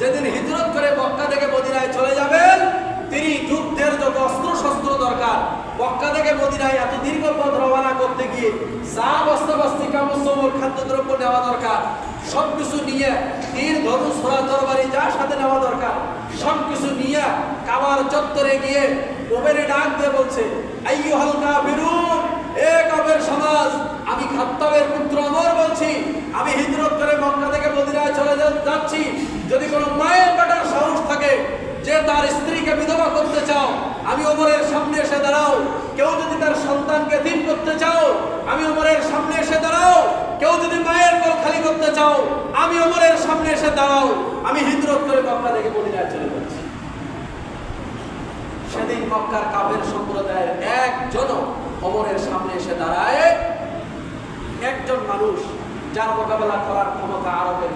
যেদিন হিজরত করে মক্কা থেকে মদিনায় চলে যাবেন, তিনি যুদ্ধের যত অস্ত্র শস্ত্র দরকার, মক্কা থেকে মদিনায় এত দীর্ঘ পথ রওনা করতে গিয়ে যা বস্তাবস্তি কাপড় খাদ্যদ্রব্য নেওয়া দরকার, সবকিছু নিয়ে তীর ধনুষ ছোড়া তরবারি যা সাথে নেওয়া দরকার সবকিছু নিয়ে কাবার চত্বরে গিয়ে ওমরে ডাক দিয়ে বলছে, আইয়ুহাল কাফিরুন, এ কাফের সমাজ, আমি খাত্তাবের পুত্র ওমর বলছি, আমি হিজরত করে মক্কা থেকে মদিনায় চলে যাচ্ছি। যদি কোনো মায়ের বেটার সাহস থাকে যে তার স্ত্রীকে বিধবা করতে চাও, আমি ওমরের সামনে এসে দাঁড়াও। কেউ যদি তার সন্তানকে এতিম করতে চাও, আমি ওমরের সামনে এসে দাঁড়াও। কেউ যদি মায়ের কোল খালি করতে চাও, আমি ওমরের সামনে এসে দাঁড়াও। আমি হিজরত করে মক্কা থেকে মদিনায় চলে যাচ্ছি। সেদিন মক্কার কাফের সম্প্রদায়ের একজন ওমরের সামনে এসে দাঁড়ায়, একজন মানুষ যার মোকাবেলা করার ক্ষমতা আরবের